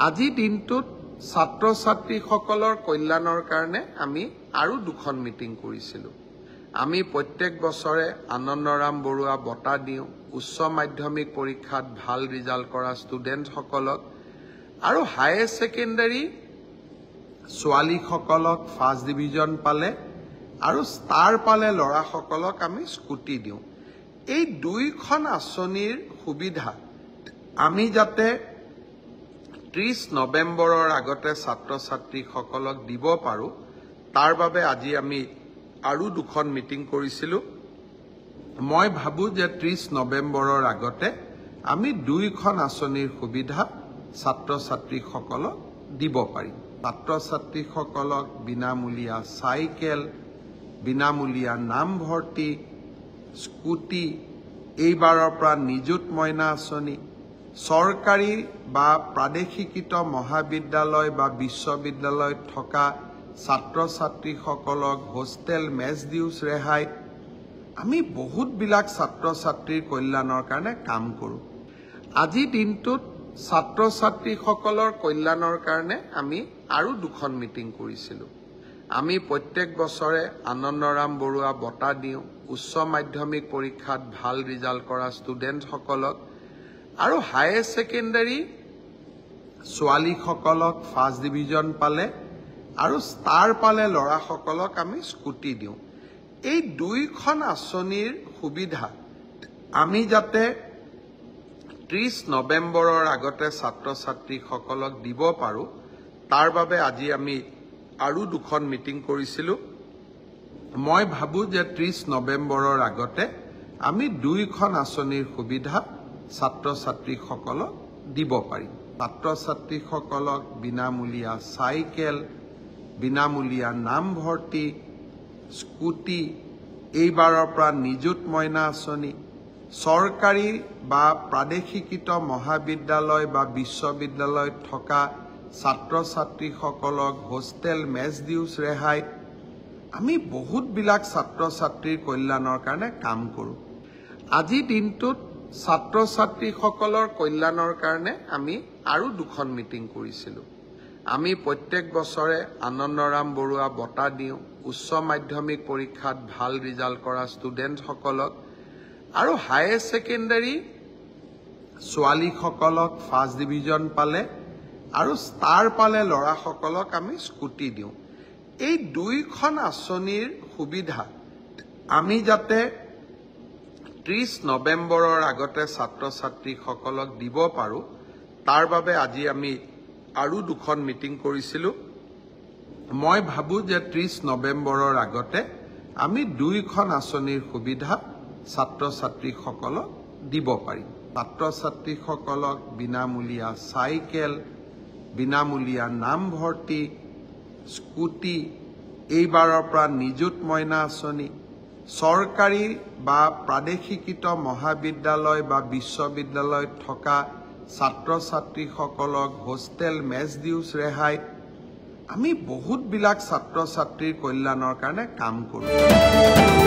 আজি দিনটোত ছাত্ৰ ছাত্ৰীসকলৰ কল্যাণৰ কাৰণে আমি আৰু দুখন মিটিং কৰিছিলোঁ। আমি প্ৰত্যেক বছৰে আনন্দৰাম বৰুৱা বঁটা দিওঁ উচ্চ মাধ্যমিক পৰীক্ষাত ভাল ৰিজাল্ট কৰা ষ্টুডেণ্টসকলক আৰু হায়াৰ ছেকেণ্ডাৰী ছোৱালীসকলক ফাৰ্ষ্ট ডিভিজন পালে আৰু ষ্টাৰ পালে ল'ৰাসকলক আমি স্কুটি দিওঁ। এই দুইখন আঁচনিৰ সুবিধা আমি যাতে 30 নৱেম্বৰৰ আগতে ছাত্ৰ ছাত্ৰীসকলক দিব পাৰোঁ তাৰ বাবে আজি আমি আৰু দুখন মিটিং কৰিছিলোঁ। মই ভাবোঁ যে 30 নৱেম্বৰৰ আগতে আমি দুইখন আঁচনিৰ সুবিধা ছাত্ৰ ছাত্ৰীসকলক দিব পাৰিম। ছাত্ৰ ছাত্ৰীসকলক বিনামূলীয়া চাইকেল, বিনামূলীয়া নামভৰ্তি, স্কুটি, এইবাৰৰ পৰা নিযুত মইনা আঁচনি, চৰকাৰী বা প্ৰাদেশিকৃত মহাবিদ্যালয় বা বিশ্ববিদ্যালয়ত থকা ছাত্ৰ ছাত্ৰীসকলক হোষ্টেল মেছ ডিউজ ৰেহাই, আমি বহুতবিলাক ছাত্ৰ ছাত্ৰীৰ কল্যাণৰ কাৰণে কাম কৰোঁ। আজি দিনটোত ছাত্ৰ ছাত্ৰীসকলৰ কল্যাণৰ কাৰণে আমি আৰু দুখন মিটিং কৰিছিলোঁ। আমি প্ৰত্যেক বছৰে আনন্দৰাম বৰুৱা বঁটা দিওঁ উচ্চ মাধ্যমিক পৰীক্ষাত ভাল ৰিজাল্ট কৰা ষ্টুডেণ্টসকলক আৰু হায়াৰ ছেকেণ্ডাৰী ছোৱালীসকলক ফাৰ্ষ্ট ডিভিজন পালে আৰু ষ্টাৰ পালে ল'ৰাসকলক আমি স্কুটি দিওঁ। এই দুইখন আঁচনিৰ সুবিধা আমি যাতে 30 নৱেম্বৰৰ আগতে ছাত্ৰ ছাত্ৰীসকলক দিব পাৰোঁ তাৰ বাবে আজি আমি আৰু দুখন মিটিং কৰিছিলোঁ। মই ভাবোঁ যে 30 নৱেম্বৰৰ আগতে আমি দুইখন আঁচনিৰ সুবিধা ছাত্ৰ ছাত্ৰীসকলক দিব পাৰিম। ছাত্ৰ ছাত্ৰীসকলক বিনামূলীয়া চাইকেল, বিনামূলীয়া নামভৰ্তি, স্কুটি, এইবাৰৰ পৰা নিযুত মইনা আঁচনি, চৰকাৰী বা প্ৰাদেশিকৃত মহাবিদ্যালয় বা বিশ্ববিদ্যালয়ত থকা ছাত্ৰ ছাত্ৰীসকলক হোষ্টেল মেছ ডিউজ ৰেহাই, আমি বহুতবিলাক ছাত্ৰ ছাত্ৰীৰ কল্যাণৰ কাৰণে কাম কৰোঁ। আজি দিনটোত ছাত্ৰ ছাত্ৰীসকলৰ কল্যাণৰ কাৰণে আমি আৰু দুখন মিটিং কৰিছিলোঁ। আমি প্ৰত্যেক বছৰে আনন্দৰাম বৰুৱা বঁটা দিওঁ উচ্চ মাধ্যমিক পৰীক্ষাত ভাল ৰিজাল্ট কৰা ষ্টুডেণ্টসকলক আৰু হায়াৰ ছেকেণ্ডাৰী ছোৱালীসকলক ফাৰ্ষ্ট ডিভিজন পালে আৰু ষ্টাৰ পালে ল'ৰাসকলক আমি স্কুটি দিওঁ। এই দুইখন আঁচনিৰ সুবিধা আমি যাতে 30 নৱেম্বৰৰ আগতে ছাত্ৰ ছাত্ৰীসকলক দিব পাৰোঁ তাৰ বাবে আজি আমি আৰু দুখন মিটিং কৰিছিলোঁ। মই ভাবোঁ যে 30 নৱেম্বৰৰ আগতে আমি দুইখন আঁচনিৰ সুবিধা ছাত্ৰ ছাত্ৰীসকলক দিব পাৰিম। ছাত্ৰ ছাত্ৰীসকলক বিনামূলীয়া চাইকেল, বিনামূলীয়া নামভৰ্তি, স্কুটি, এইবাৰৰ পৰা নিযুত মইনা আঁচনি, চৰকাৰী বা প্ৰাদেশিকৃত মহাবিদ্যালয় বা বিশ্ববিদ্যালয়ত থকা ছাত্ৰ ছাত্ৰীসকলক হোষ্টেল মেছ ডিউজ ৰেহাই, আমি বহুতবিলাক ছাত্ৰ ছাত্ৰীৰ কল্যাণৰ কাৰণে কাম কৰোঁ।